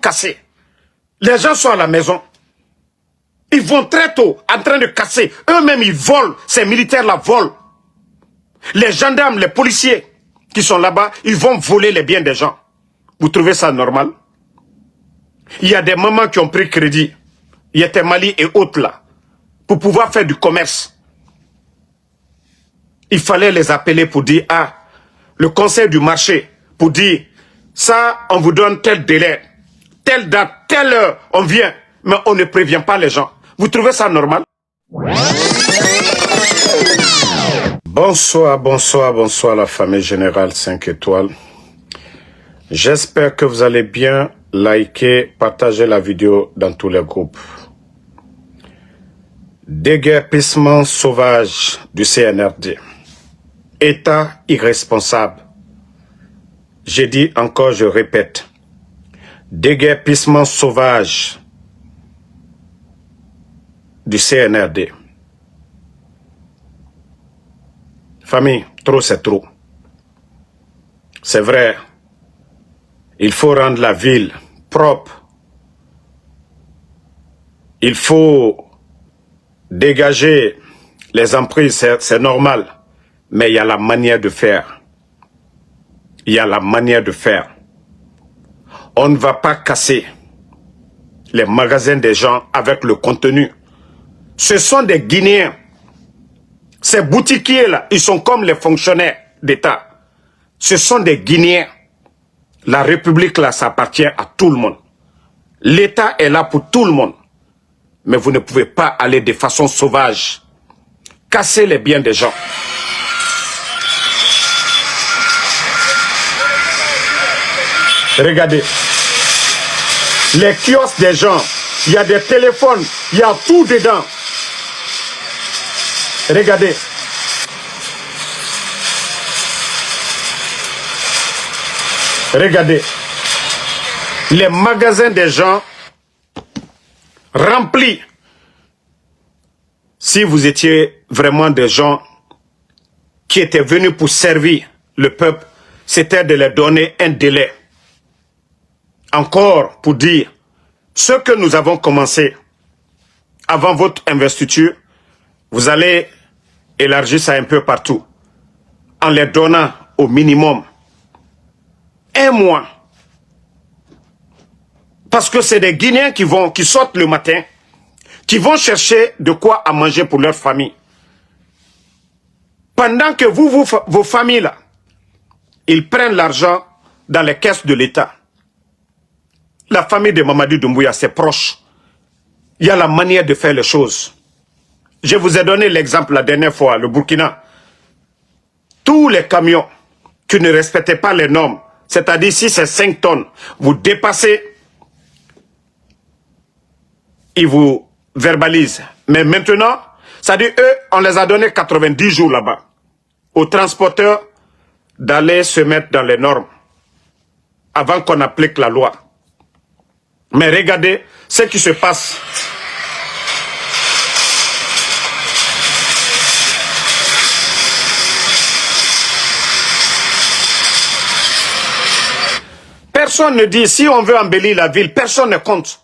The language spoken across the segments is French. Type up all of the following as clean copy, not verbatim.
casser. Les gens sont à la maison. Ils vont très tôt en train de casser. Eux-mêmes, ils volent. Ces militaires-là volent. Les gendarmes, les policiers qui sont là-bas, ils vont voler les biens des gens. Vous trouvez ça normal? Il y a des mamans qui ont pris crédit. Il y a Mali et autres là. Pour pouvoir faire du commerce. Il fallait les appeler pour dire, ah, le conseil du marché, pour dire, ça, on vous donne tel délai, telle date, telle heure, on vient, mais on ne prévient pas les gens. Vous trouvez ça normal? Bonsoir, bonsoir, bonsoir la famille Générale 5 étoiles. J'espère que vous allez bien. Likez, partagez la vidéo dans tous les groupes. Déguerpissement sauvage du CNRD. État irresponsable. J'ai dit encore, je répète. Déguerpissement sauvage du CNRD. Famille, trop c'est trop. C'est vrai. Il faut rendre la ville propre. Il faut dégager les emprises, c'est normal. Mais il y a la manière de faire. Il y a la manière de faire. On ne va pas casser les magasins des gens avec le contenu. Ce sont des Guinéens. Ces boutiquiers-là, ils sont comme les fonctionnaires d'État. Ce sont des Guinéens. La République, là, ça appartient à tout le monde. L'État est là pour tout le monde. Mais vous ne pouvez pas aller de façon sauvage. Casser les biens des gens. Regardez. Les kiosques des gens, il y a des téléphones, il y a tout dedans. Regardez. Regardez. Les magasins des gens remplis. Si vous étiez vraiment des gens qui étaient venus pour servir le peuple, c'était de leur donner un délai. Encore pour dire, ce que nous avons commencé avant votre investiture, vous allez élargir ça un peu partout, en les donnant au minimum 1 mois. Parce que c'est des Guinéens qui sortent le matin, qui vont chercher de quoi à manger pour leur famille. Pendant que vos familles là, ils prennent l'argent dans les caisses de l'État. La famille de Mamadi Doumbouya, c'est proche. Il y a la manière de faire les choses. Je vous ai donné l'exemple la dernière fois, le Burkina. Tous les camions qui ne respectaient pas les normes, c'est-à-dire si c'est 5 tonnes, vous dépassez, ils vous verbalisent. Mais maintenant, c'est-à-dire eux, on les a donné 90 jours là-bas aux transporteurs d'aller se mettre dans les normes avant qu'on applique la loi. Mais regardez ce qui se passe. Personne ne dit, si on veut embellir la ville, personne ne compte.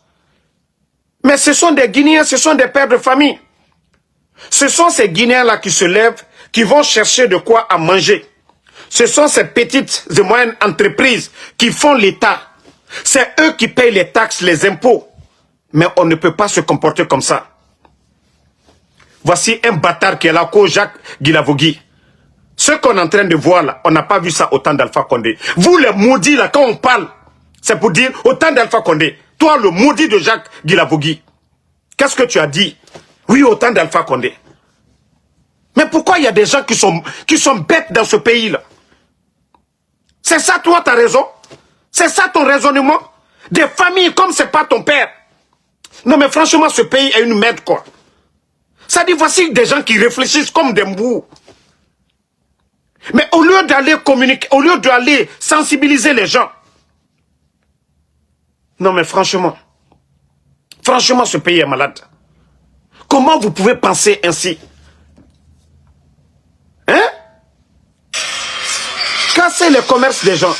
Mais ce sont des Guinéens, ce sont des pères de famille. Ce sont ces Guinéens-là qui se lèvent, qui vont chercher de quoi à manger. Ce sont ces petites et moyennes entreprises qui font l'État. C'est eux qui payent les taxes, les impôts. Mais on ne peut pas se comporter comme ça. Voici un bâtard qui est là, Jacques Guilavogui. Ce qu'on est en train de voir là, on n'a pas vu ça au temps d'Alpha Condé. Vous les maudits là, quand on parle, c'est pour dire au temps d'Alpha Condé. Toi, le maudit de Jacques Guilavogui. Qu'est-ce que tu as dit? Oui, au temps d'Alpha Condé. Mais pourquoi il y a des gens qui sont bêtes dans ce pays-là? C'est ça, toi, ta raison? C'est ça ton raisonnement? Des familles comme c'est pas ton père. Non, mais franchement, ce pays est une merde, quoi. Ça dit, voici des gens qui réfléchissent comme des mbous. Mais au lieu d'aller communiquer, au lieu d'aller sensibiliser les gens. Non, mais franchement, ce pays est malade. Comment vous pouvez penser ainsi? Hein? Casser le commerce des gens.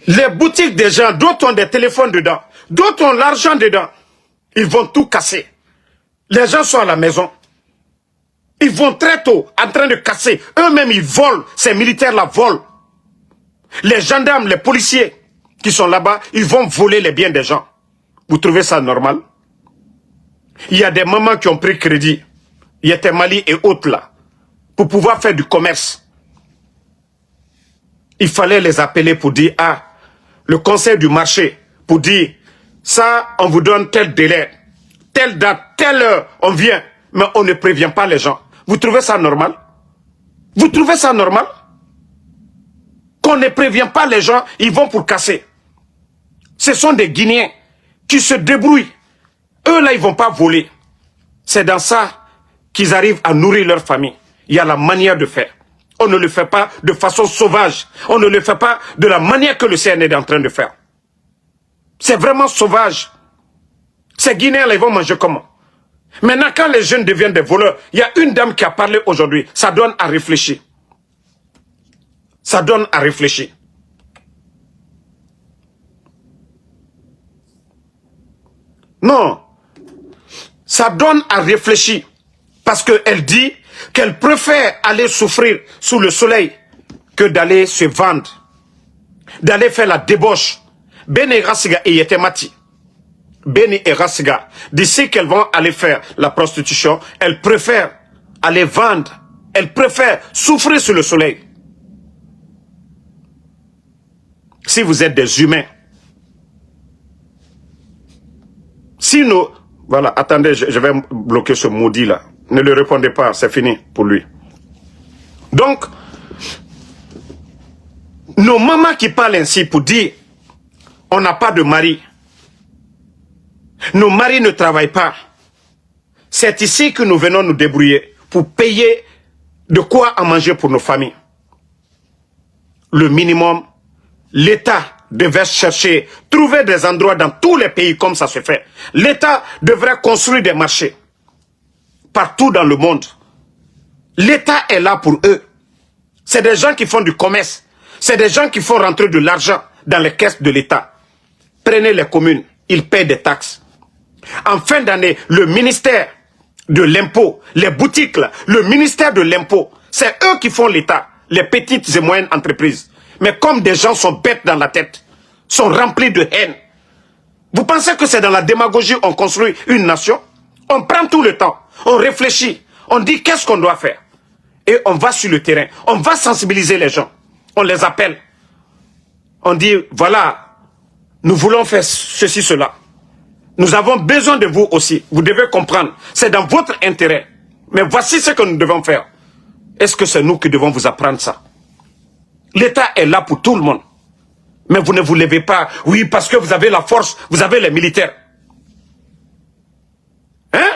Les boutiques des gens, d'autres ont des téléphones dedans, d'autres ont l'argent dedans. Ils vont tout casser. Les gens sont à la maison. Ils vont très tôt en train de casser. Eux-mêmes, ils volent. Ces militaires-là volent. Les gendarmes, les policiers qui sont là-bas, ils vont voler les biens des gens. Vous trouvez ça normal? Il y a des mamans qui ont pris crédit. Il y a Mali et autres là. Pour pouvoir faire du commerce. Il fallait les appeler pour dire, ah, le conseil du marché, pour dire, ça, on vous donne tel délai, telle date, telle heure, on vient, mais on ne prévient pas les gens. Vous trouvez ça normal? Vous trouvez ça normal? Qu'on ne prévient pas les gens, ils vont pour casser. Ce sont des Guinéens qui se débrouillent. Eux là, ils ne vont pas voler. C'est dans ça qu'ils arrivent à nourrir leur famille. Il y a la manière de faire. On ne le fait pas de façon sauvage. On ne le fait pas de la manière que le CNR est en train de faire. C'est vraiment sauvage. Ces Guinéens-là, ils vont manger comment? Maintenant, quand les jeunes deviennent des voleurs, il y a une dame qui a parlé aujourd'hui. Ça donne à réfléchir. Ça donne à réfléchir. Non. Ça donne à réfléchir. Parce qu'elle dit qu'elle préfère aller souffrir sous le soleil que d'aller se vendre. D'aller faire la débauche. Beni Rassiga et Yetemati. Beni et Rassiga. D'ici qu'elles vont aller faire la prostitution, elles préfèrent aller vendre. Elles préfèrent souffrir sous le soleil. Si vous êtes des humains. Si nous... Voilà, attendez, je vais bloquer ce maudit là. Ne le répondez pas, c'est fini pour lui. Donc, nos mamans qui parlent ainsi pour dire on n'a pas de mari. Nos maris ne travaillent pas. C'est ici que nous venons nous débrouiller pour payer de quoi à manger pour nos familles. Le minimum, l'État devait chercher, trouver des endroits dans tous les pays comme ça se fait. L'État devrait construire des marchés partout dans le monde. L'État est là pour eux. C'est des gens qui font du commerce. C'est des gens qui font rentrer de l'argent dans les caisses de l'État. Prenez les communes, ils paient des taxes. En fin d'année, le ministère de l'impôt, les boutiques, là, le ministère de l'impôt, c'est eux qui font l'État, les petites et moyennes entreprises. Mais comme des gens sont bêtes dans la tête, sont remplis de haine, vous pensez que c'est dans la démagogie qu'on construit une nation? On prend tout le temps, on réfléchit, on dit qu'est-ce qu'on doit faire. Et on va sur le terrain, on va sensibiliser les gens, on les appelle. On dit, voilà, nous voulons faire ceci, cela. Nous avons besoin de vous aussi. Vous devez comprendre. C'est dans votre intérêt. Mais voici ce que nous devons faire. Est-ce que c'est nous qui devons vous apprendre ça? L'État est là pour tout le monde. Mais vous ne vous levez pas. Oui, parce que vous avez la force. Vous avez les militaires. Hein?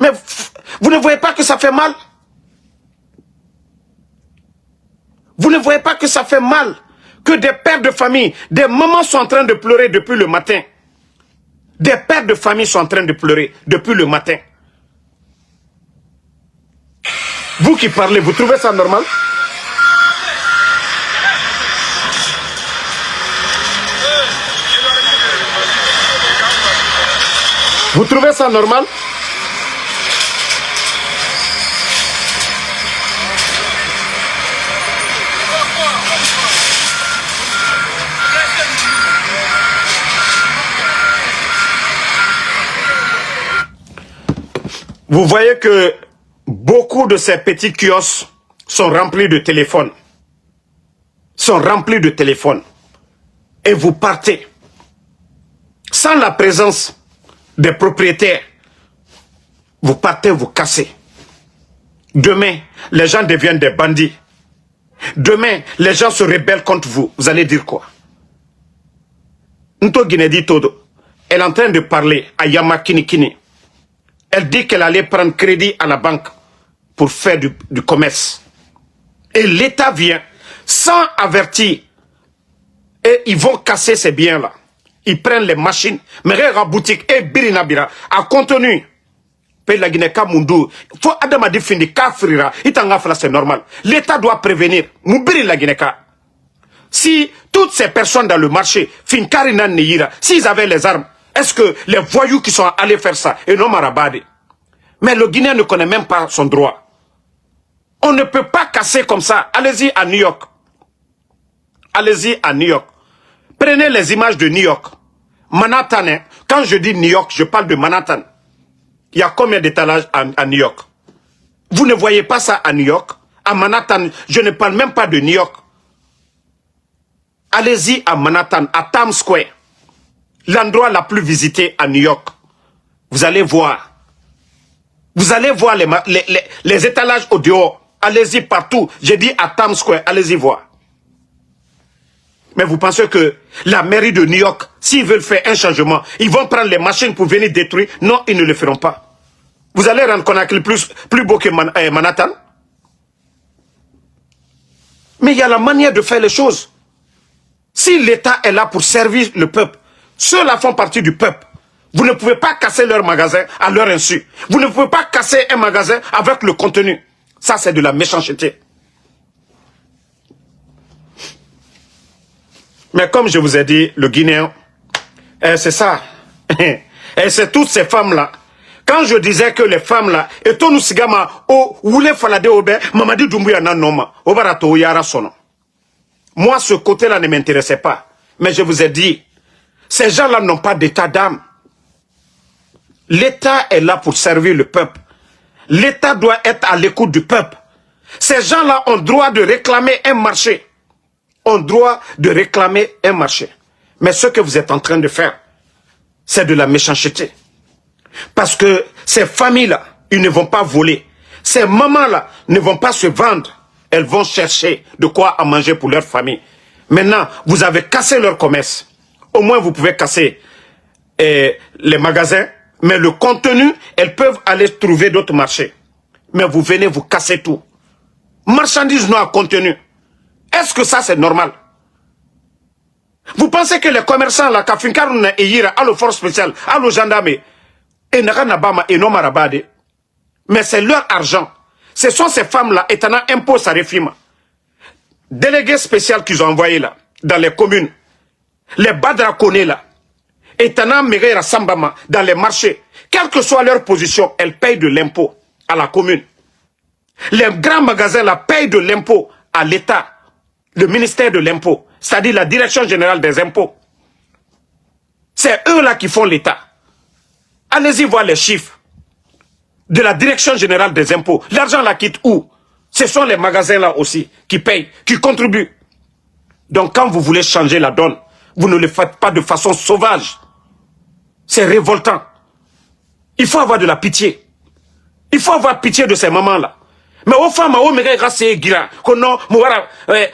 Mais vous ne voyez pas que ça fait mal? Vous ne voyez pas que ça fait mal? Que des pères de famille, des mamans sont en train de pleurer depuis le matin. Des pères de famille sont en train de pleurer depuis le matin. Vous qui parlez, vous trouvez ça normal? Vous trouvez ça normal? Vous voyez que beaucoup de ces petits kiosques sont remplis de téléphones. Sont remplis de téléphones. Et vous partez. Sans la présence des propriétaires. Vous partez, vous cassez. Demain, les gens deviennent des bandits. Demain, les gens se rebellent contre vous. Vous allez dire quoi? Nto Guinedi Todo, elle est en train de parler à Yama Kinikini. Elle dit qu'elle allait prendre crédit à la banque pour faire du commerce. Et l'État vient sans avertir. Et ils vont casser ces biens-là. Ils prennent les machines. Mais la boutique et Birinabira a contenu. Pays la Guinée Kamundu. Faut Adam a défini Kafrira. C'est normal. L'État doit prévenir. Moubiri la Guinée. Si toutes ces personnes dans le marché, Finkarina Neira, s'ils avaient les armes, est-ce que les voyous qui sont allés faire ça, et non Marabade? Mais le Guinéen ne connaît même pas son droit. On ne peut pas casser comme ça. Allez-y à New York. Allez-y à New York. Prenez les images de New York. Manhattan, hein. Quand je dis New York, je parle de Manhattan. Il y a combien d'étalages à New York? Vous ne voyez pas ça à New York? À Manhattan, je ne parle même pas de New York. Allez-y à Manhattan, à Times Square. L'endroit le plus visité à New York. Vous allez voir. Vous allez voir les étalages au dehors. Allez-y partout. J'ai dit à Times Square, allez-y voir. Mais vous pensez que la mairie de New York, s'ils veulent faire un changement, ils vont prendre les machines pour venir détruire? Non, ils ne le feront pas. Vous allez rendre Conakry plus beau que Manhattan? Mais il y a la manière de faire les choses. Si l'État est là pour servir le peuple, ceux-là font partie du peuple. Vous ne pouvez pas casser leur magasin à leur insu. Vous ne pouvez pas casser un magasin avec le contenu. Ça, c'est de la méchanceté. Mais comme je vous ai dit, le Guinéen, c'est ça. Et c'est toutes ces femmes-là. Quand je disais que les femmes-là, et tout nous sigama, oh, oule falade obe, mamadi Doumbouya nanoma, obarato yara sono. Moi, ce côté-là ne m'intéressait pas. Mais je vous ai dit, ces gens-là n'ont pas d'état d'âme. L'État est là pour servir le peuple. L'État doit être à l'écoute du peuple. Ces gens-là ont droit de réclamer un marché. Ont droit de réclamer un marché. Mais ce que vous êtes en train de faire, c'est de la méchanceté. Parce que ces familles-là, ils ne vont pas voler. Ces mamans-là ne vont pas se vendre. Elles vont chercher de quoi à manger pour leur famille. Maintenant, vous avez cassé leur commerce. Au moins, vous pouvez casser les magasins. Mais le contenu, elles peuvent aller trouver d'autres marchés. Mais vous venez vous casser tout. Marchandises non à contenu. Est-ce que ça, c'est normal? Vous pensez que les commerçants, là, Kafinkaruna et Yira, à la force spéciale, à la gendarme, et Naranabama et Nomarabade, mais c'est leur argent. Ce sont ces femmes-là, étant impôt sa réfima. Délégués spéciaux qu'ils ont envoyés là, dans les communes. Les badraconés là. Étant Mereira Sambama, dans les marchés. Quelle que soit leur position, elles payent de l'impôt à la commune. Les grands magasins là payent de l'impôt à l'État. Le ministère de l'impôt. C'est-à-dire la direction générale des impôts. C'est eux là qui font l'État. Allez-y voir les chiffres de la direction générale des impôts. L'argent là quitte où? Ce sont les magasins là aussi qui payent, qui contribuent. Donc quand vous voulez changer la donne, vous ne le faites pas de façon sauvage. C'est révoltant. Il faut avoir de la pitié. Il faut avoir pitié de ces mamans-là. Mais aux femmes, aux méga rassé gira, kono mouara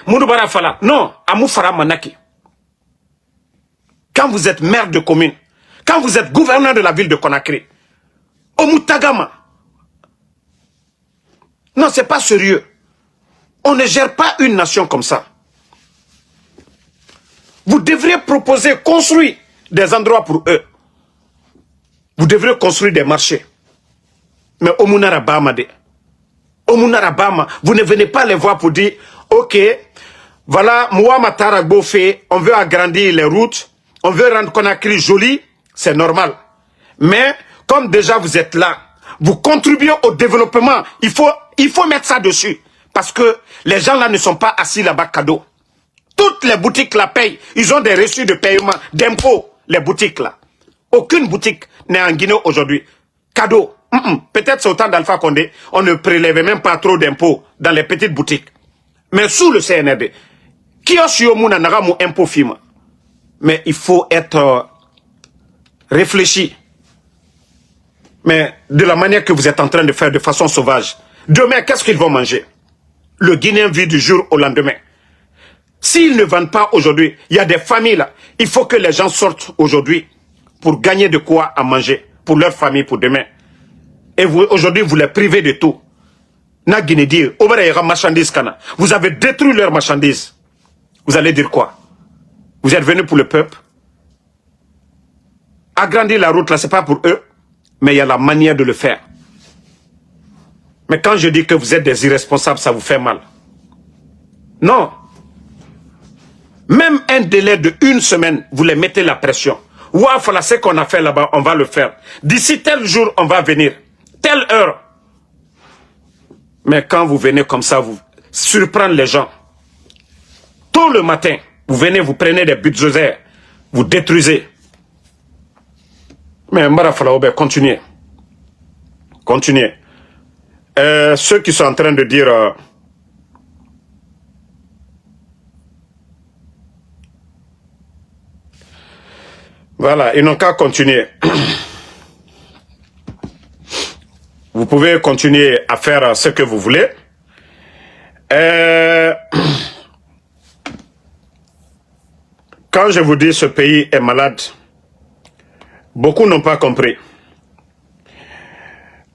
moudubara fala. Non, amou fara manaki. Quand vous êtes maire de commune, quand vous êtes gouverneur de la ville de Conakry, au Moutagama. Non, c'est pas sérieux. On ne gère pas une nation comme ça. Vous devriez proposer, construire des endroits pour eux. Vous devriez construire des marchés. Mais au Mounarabama, vous ne venez pas les voir pour dire, ok, voilà, Mouama Taragbo fait, on veut agrandir les routes, on veut rendre Conakry joli, c'est normal. Mais, comme déjà vous êtes là, vous contribuez au développement, il faut mettre ça dessus. Parce que les gens là ne sont pas assis là-bas cadeau. Toutes les boutiques la payent. Ils ont des reçus de paiement, d'impôts, les boutiques là. Aucune boutique n'est en Guinée aujourd'hui. Cadeau. Peut-être c'est au temps d'Alpha Condé, on ne prélevait même pas trop d'impôts dans les petites boutiques. Mais sous le CNRD, qui a su au monde un impôt film. Mais il faut être réfléchi. Mais de la manière que vous êtes en train de faire de façon sauvage. Demain, qu'est-ce qu'ils vont manger? Le Guinéen vit du jour au lendemain. S'ils ne vendent pas aujourd'hui, il y a des familles là. Il faut que les gens sortent aujourd'hui pour gagner de quoi à manger pour leur famille pour demain. Et vous, aujourd'hui, vous les privez de tout. Na Guinée dire, vous avez détruit leurs marchandises. Vous allez dire quoi? Vous êtes venus pour le peuple. Agrandir la route là, c'est pas pour eux, mais il y a la manière de le faire. Mais quand je dis que vous êtes des irresponsables, ça vous fait mal. Non. Même un délai de 1 semaine, vous les mettez la pression. Ouah, voilà ce qu'on a fait là-bas, on va le faire. D'ici tel jour, on va venir. Telle heure. Mais quand vous venez comme ça, vous surprendre les gens. Tôt le matin, vous venez, vous prenez des bulldozers, vous détruisez. Mais Mbara Falaoube, continuez. Continuez. Ceux qui sont en train de dire... voilà, ils n'ont qu'à continuer. Vous pouvez continuer à faire ce que vous voulez. Quand je vous dis ce pays est malade, beaucoup n'ont pas compris.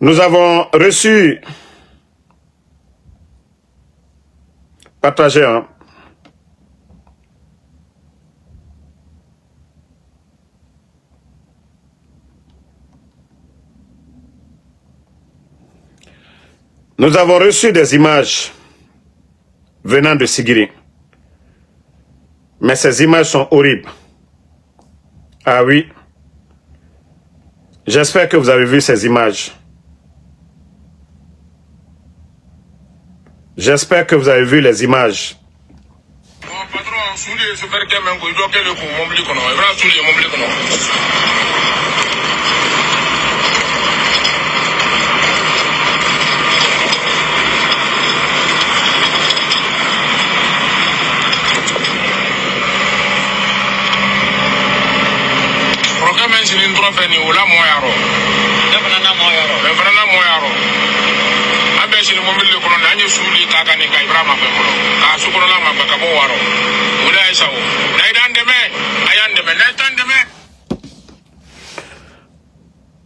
Nous avons reçu... Partagez, hein. Nous avons reçu des images venant de Sigiri. Mais ces images sont horribles. Ah oui. J'espère que vous avez vu ces images. J'espère que vous avez vu les images.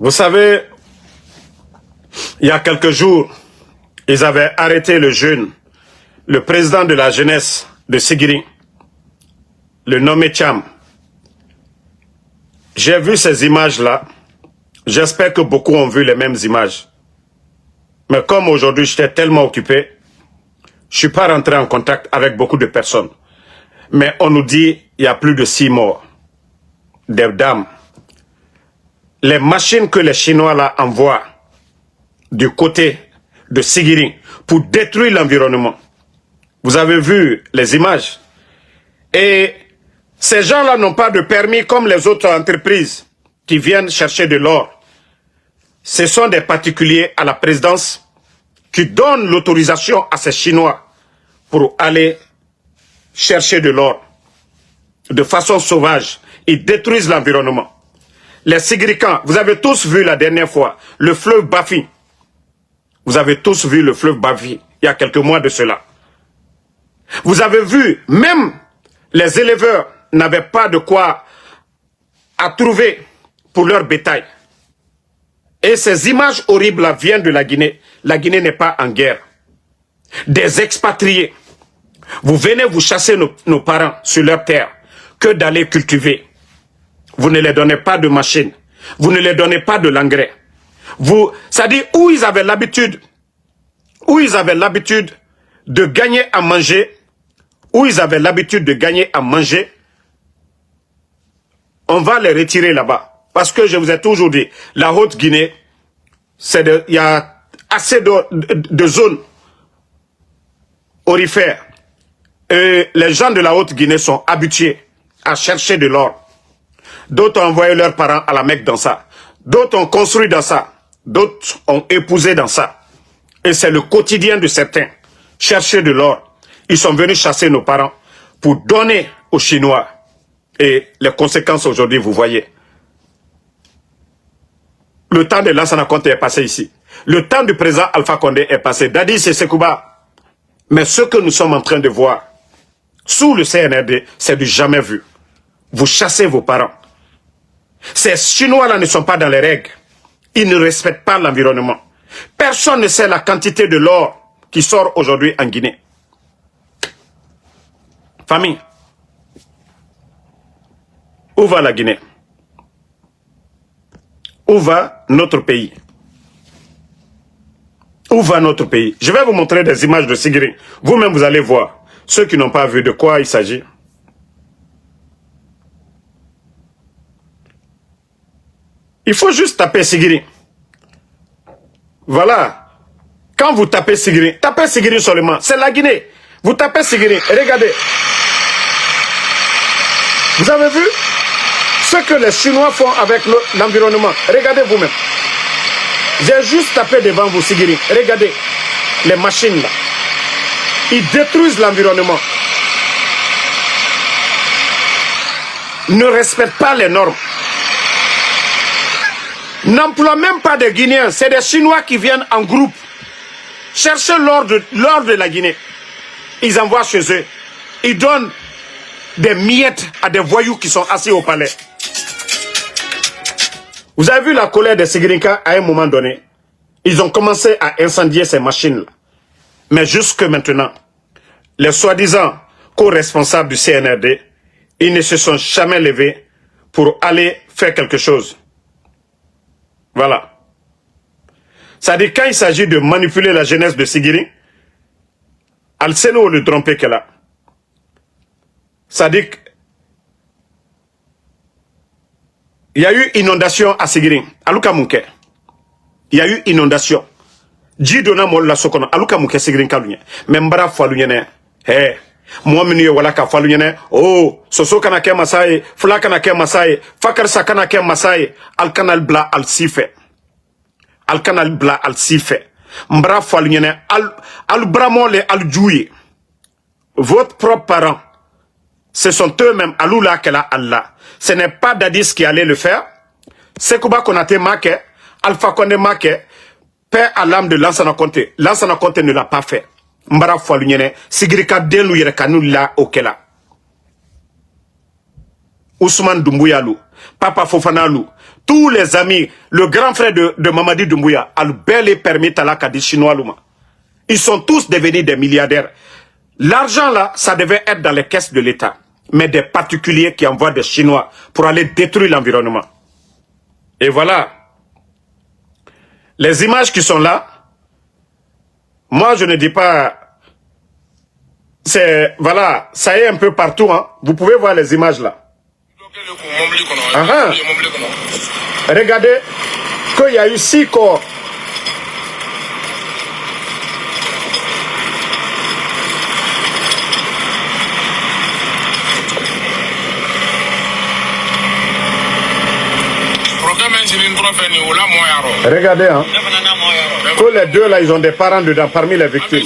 Vous savez, il y a quelques jours, ils avaient arrêté le jeune, le président de la jeunesse de Sigiri, le nommé Cham. J'ai vu ces images-là. J'espère que beaucoup ont vu les mêmes images. Mais comme aujourd'hui, j'étais tellement occupé, je ne suis pas rentré en contact avec beaucoup de personnes. Mais on nous dit qu'il y a plus de 6 morts. Des dames. Les machines que les Chinois là envoient du côté de Sigiri pour détruire l'environnement. Vous avez vu les images. Et ces gens-là n'ont pas de permis comme les autres entreprises qui viennent chercher de l'or. Ce sont des particuliers à la présidence qui donnent l'autorisation à ces Chinois pour aller chercher de l'or. De façon sauvage, ils détruisent l'environnement. Les Sigiricans, vous avez tous vu la dernière fois, le fleuve Bafi. Vous avez tous vu le fleuve Bafi, il y a quelques mois de cela. Vous avez vu, même les éleveurs n'avaient pas de quoi à trouver pour leur bétail. Et ces images horribles là viennent de la Guinée. La Guinée n'est pas en guerre. Des expatriés. Vous venez vous chasser nos parents sur leur terre que d'aller cultiver. Vous ne les donnez pas de machines. Vous ne les donnez pas de l'engrais. C'est-à-dire où ils avaient l'habitude de gagner à manger, on va les retirer là-bas. Parce que je vous ai toujours dit, la Haute-Guinée, il y a assez de zones aurifères. Et les gens de la Haute-Guinée sont habitués à chercher de l'or. D'autres ont envoyé leurs parents à la Mecque dans ça. D'autres ont construit dans ça. D'autres ont épousé dans ça. Et c'est le quotidien de certains. Chercher de l'or. Ils sont venus chasser nos parents pour donner aux Chinois. Et les conséquences aujourd'hui, vous voyez. Le temps de Lansana Conté est passé ici. Le temps du président Alpha Condé est passé. Dadi, c'est Sekouba. Mais ce que nous sommes en train de voir sous le CNRD, c'est du jamais vu. Vous chassez vos parents. Ces Chinois-là ne sont pas dans les règles. Ils ne respectent pas l'environnement. Personne ne sait la quantité de l'or qui sort aujourd'hui en Guinée. Famille, où va la Guinée? Où va notre pays? Où va notre pays? Je vais vous montrer des images de Sigiri. Vous-même, vous allez voir. Ceux qui n'ont pas vu de quoi il s'agit. Il faut juste taper Sigiri. Voilà. Quand vous tapez Sigiri seulement. C'est la Guinée. Vous tapez Sigiri. Regardez. Vous avez vu ce que les Chinois font avec l'environnement? Regardez vous-même. J'ai juste tapé devant vous, Sigiri. Regardez les machines là. Ils détruisent l'environnement. Ne respectent pas les normes. N'emploient même pas des Guinéens. C'est des Chinois qui viennent en groupe chercher l'or de la Guinée. Ils envoient chez eux. Ils donnent des miettes à des voyous qui sont assis au palais. Vous avez vu la colère des Sigirincas à un moment donné? Ils ont commencé à incendier ces machines-là. Mais jusque maintenant, les soi-disant co-responsables du CNRD, ils ne se sont jamais levés pour aller faire quelque chose. Voilà. C'est-à-dire, quand il s'agit de manipuler la jeunesse de Sigiri, Al-Seno le trompé qu'elle a. C'est-à-dire, il y a eu inondation à Sigiri, à Lukamunke. Il y a eu inondation. Jidona molla sokono, à Lukamunke Sigiri Kalunya. Membra Falunyene. Hé. Moi, je wala ka falunyene. Oh, soso kana ke masaye, fla kana ke masaye, fakar sa kana ke masaye, al kanal bla al sife. Al kanal bla al sife. Mbra falunyene, al bramole al djouye. Votre propre parent, ce sont eux-mêmes, Aloula Kela Allah. Ce n'est pas Dadis qui allait le faire. Sekouba Konate Make, Alpha Konde Make, Père à l'âme de Lansana Conte. Lansana Conte ne l'a pas fait. Mbara Foualunyene, Sigrika Delu Yerekanou la Okela. Ousmane Doumbouya Papa Fofana Lou, tous les amis, le grand frère de Mamadi Doumbouya, a le bel et permis Talaka des Chinois Louma. Ils sont tous devenus des milliardaires. L'argent là, ça devait être dans les caisses de l'État. Mais des particuliers qui envoient des Chinois pour aller détruire l'environnement. Et voilà. Les images qui sont là, moi je ne dis pas... C'est... Voilà, ça y est un peu partout. Hein. Vous pouvez voir les images là. Regardez qu'il y a eu 6 corps. Regardez, hein. Que les deux là, ils ont des parents dedans parmi les victimes.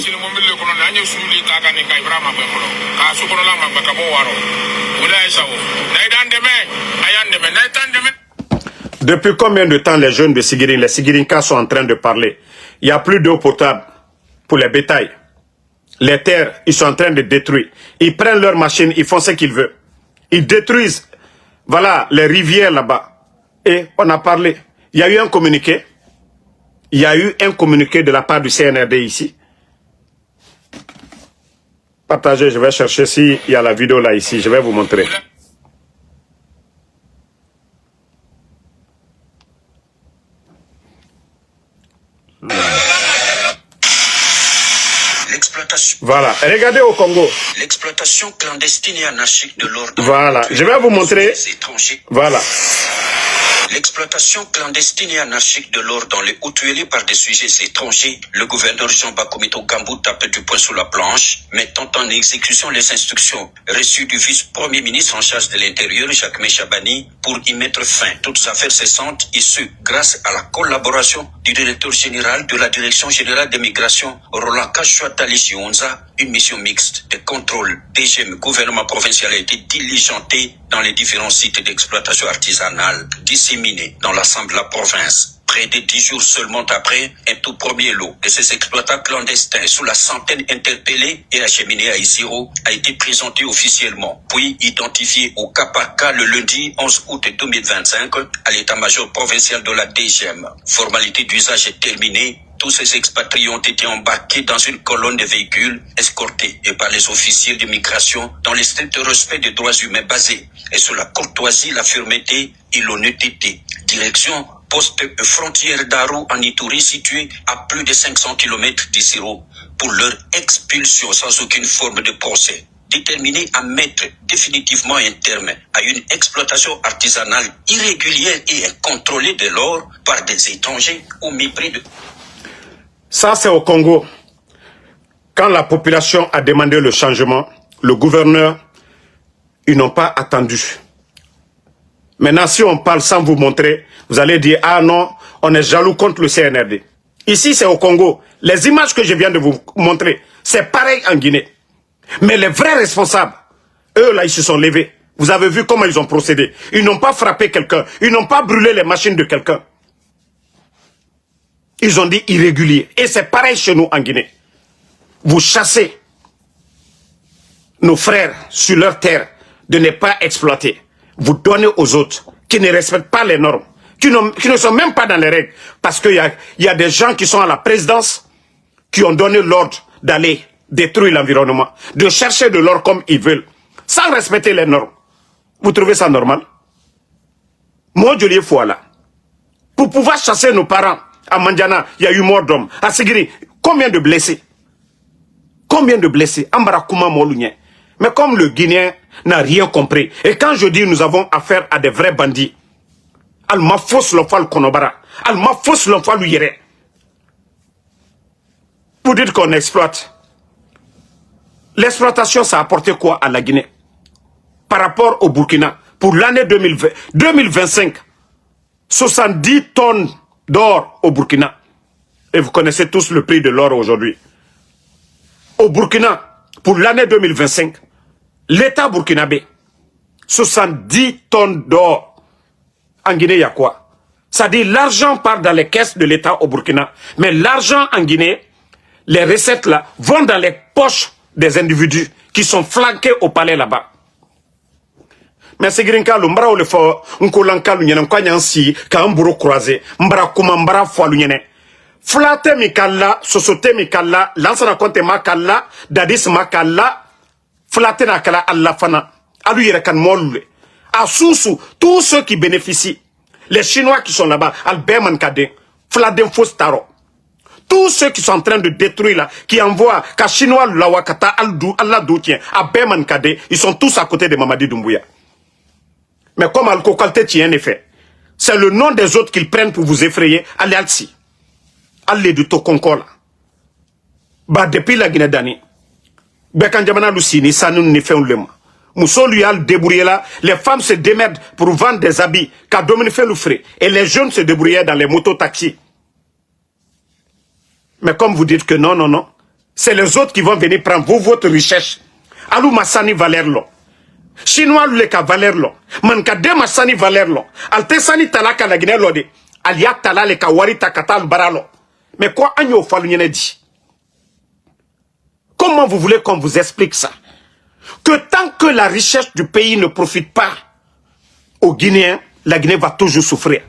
Depuis combien de temps les jeunes de Sigiri, les Sigirinkas sont en train de parler? Il n'y a plus d'eau potable pour les bétails. Les terres, ils sont en train de détruire. Ils prennent leurs machines, ils font ce qu'ils veulent. Ils détruisent, voilà, les rivières là-bas. Et on a parlé. Il y a eu un communiqué. Il y a eu un communiqué de la part du CNRD ici. Partagez, je vais chercher s'il y a la vidéo là ici. Je vais vous montrer. Voilà, regardez au Congo. L'exploitation clandestine et anarchique de l'ordre. Voilà, je vais vous montrer. Voilà. L'exploitation clandestine et anarchique de l'or dans les Hautes-Tuileries par des sujets étrangers, le gouverneur Jean Bakoumito Gambou tape du poing sur la planche, mettant en exécution les instructions reçues du vice-premier ministre en charge de l'Intérieur, Jacques Méchabani, pour y mettre fin. Toutes affaires cessantes, et ce, grâce à la collaboration du directeur général de la Direction générale des migrations, Roland Kachouatali Onza. Une mission mixte de contrôle DGM gouvernement provincial a été diligentée dans les différents sites d'exploitation artisanale disséminés dans l'ensemble de la province. Près de 10 jours seulement après, un tout premier lot de ces exploitants clandestins sous la centaine interpellés et acheminés à Isiro a été présenté officiellement, puis identifié au cas par cas le lundi 11 août 2025 à l'état-major provincial de la DGM. Formalité d'usage est terminée. Tous ces expatriés ont été embarqués dans une colonne de véhicules, escortés et par les officiers de migration dans le strict respect des droits humains basés et sur la courtoisie, la fermeté et l'honnêteté. Direction poste frontière d'Aro en Ituri situé à plus de 500 km d'Isiro pour leur expulsion sans aucune forme de procès. déterminé à mettre définitivement un terme à une exploitation artisanale irrégulière et incontrôlée de l'or par des étrangers au mépris de... Ça, c'est au Congo. Quand la population a demandé le changement, le gouverneur, ils n'ont pas attendu. Maintenant, si on parle sans vous montrer, vous allez dire, ah non, on est jaloux contre le CNRD. Ici, c'est au Congo. Les images que je viens de vous montrer, c'est pareil en Guinée. Mais les vrais responsables, eux là, ils se sont levés. Vous avez vu comment ils ont procédé. Ils n'ont pas frappé quelqu'un. Ils n'ont pas brûlé les machines de quelqu'un. Ils ont dit irrégulier. Et c'est pareil chez nous en Guinée. Vous chassez nos frères sur leur terre de ne pas exploiter. Vous donnez aux autres qui ne respectent pas les normes, qui ne sont même pas dans les règles. Parce qu'il y a des gens qui sont à la présidence qui ont donné l'ordre d'aller détruire l'environnement, de chercher de l'or comme ils veulent, sans respecter les normes. Vous trouvez ça normal? Moi, je l'ai foi là. Pour pouvoir chasser nos parents, à Mandiana, il y a eu mort d'hommes. À Sigiri, combien de blessés? Combien de blessés? Ambarakouma Molunye. Mais comme le Guinéen n'a rien compris, et quand je dis nous avons affaire à des vrais bandits, Alma fausse l'enfant Konobara, Alma fausse l'enfant Yere. Pour dire qu'on exploite. L'exploitation, ça a apporté quoi à la Guinée? Par rapport au Burkina, pour l'année 2025, 70 tonnes d'or au Burkina. Et vous connaissez tous le prix de l'or aujourd'hui. Au Burkina, pour l'année 2025, l'État burkinabé, 70 tonnes d'or. En Guinée, il y a quoi? Ça dit l'argent part dans les caisses de l'État au Burkina. Mais l'argent en Guinée, les recettes là, vont dans les poches des individus qui sont flanqués au palais là-bas. Mais c'est grinka le mbara le fo nkolanka lu nyene kwa nyansi ka mburu croisé mbara kuma mbara fo lu nyene flate mikalla sosote mikalla lansana konte makalla dadis makalla flate na kala alla fana alu yere kan molule a susu tous ceux qui bénéficient les chinois qui sont là-bas albeman kade fladen fostaro tous ceux qui sont en train de détruire là qui envoient ka chinois la wakata aldu alla doutien albeman kade ils sont tous à côté de Mamadi Doumbouya. Mais comme Al-Kokalte tient un effet, c'est le nom des autres qu'ils prennent pour vous effrayer. Allez, Alci. Allez du Tokonkola. Bah, depuis la Guinée d'année, Bekanjamana Lucini, ça nous ne fait un lema. Mousso lui a le débrouillé là. Les femmes se démerdent pour vendre des habits. Car Dominique fait le frais. Et les jeunes se débrouillaient dans les motos-taxis. Mais comme vous dites que non, non, non. C'est les autres qui vont venir prendre votre richesse. Alou Massani Valerlo. Chinois le ka valeur lo man ka dema sani valeur lo alte sani talaka la Guinée lodi alia tala le ka warita katal baralo. Mais quoi agno falu nyene di? Comment vous voulez qu'on vous explique ça? Que tant que la richesse du pays ne profite pas aux Guinéens, la Guinée va toujours souffrir.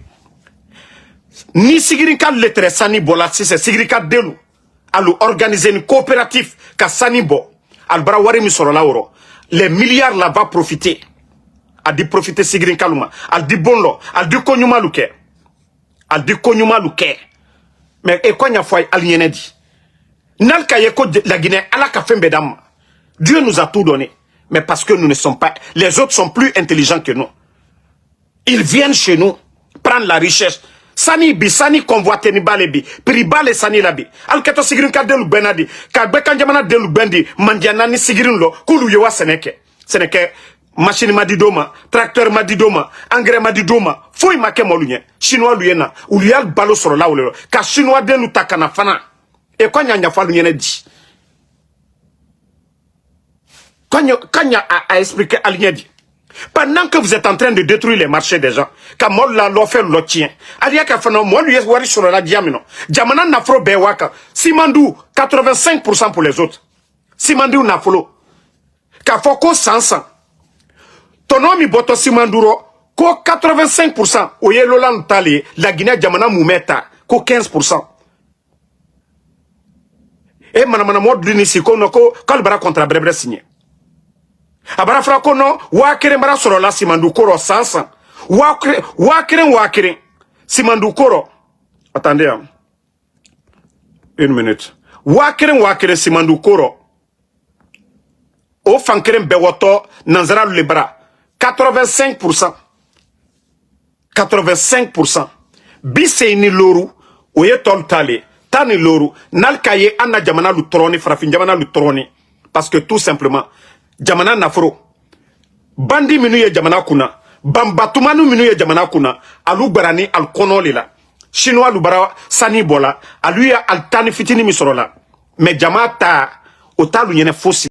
Ni sigirika letre sani bola si c'est sigirika delu alu organiser une coopérative ka sani bo al bara wari mi soro lauro. Les milliards là va profiter. A dit profiter Sigrin Kaluma. Al dit bonlo. Al dit konyuma luke. Al dit konyuma luke. Mais et quoi n'y a foi al n'y dit. Nal kayeko la Guinée ala ka fembe dam. Dieu nous a tout donné. Mais parce que nous ne sommes pas. Les autres sont plus intelligents que nous. Ils viennent chez nous prendre la richesse. Sani bi sani convoite ni balebi pribale sani labi alketo sigirin ka delu benadi ka bekanjamana delu bendi mandiana ni sigirin lo kulu yewa seneke machine madidoma tracteur madidoma engrais madidoma foi make molunye chinois luyena ulial balo soro la ulelo ka chinois delu takana fana e kwanya nya falu nyene di kanya a expliquer alignedi. Pendant que vous êtes en train de détruire les marchés des gens, quand moi la l'offre l'otien, alia ka fana moi lui wari sur la diamino. Jamana nafro bewaka, Simandou 85% pour les autres. Simandou nafolo. Ka foko 100. Tonomi boto Simanduro ko 85% au yelolan tali la Guinée jamana moumeta ko 15%. Et manamana mod l'unici kono ko kalbara contre brebre signé. Abara frako no wakere mbara soro la Simandu Koro sansan wakere Simandu Koro. Attendez une minute. Wakere Simandu Koro o fankeren bewoto nanzara le bras 85%. 85%. Biseini loru oye tol tale tani loru nalkaye anna jamana lutroni farafin jamana lutroni parce que tout simplement jamana nafro bandi minu ye jamana kuna bambatumanu minu ye jamana kuna alu barani al konole la chinois lu bara sani bola alu ya al tani fitini misorola mais jamata o talu yene fosi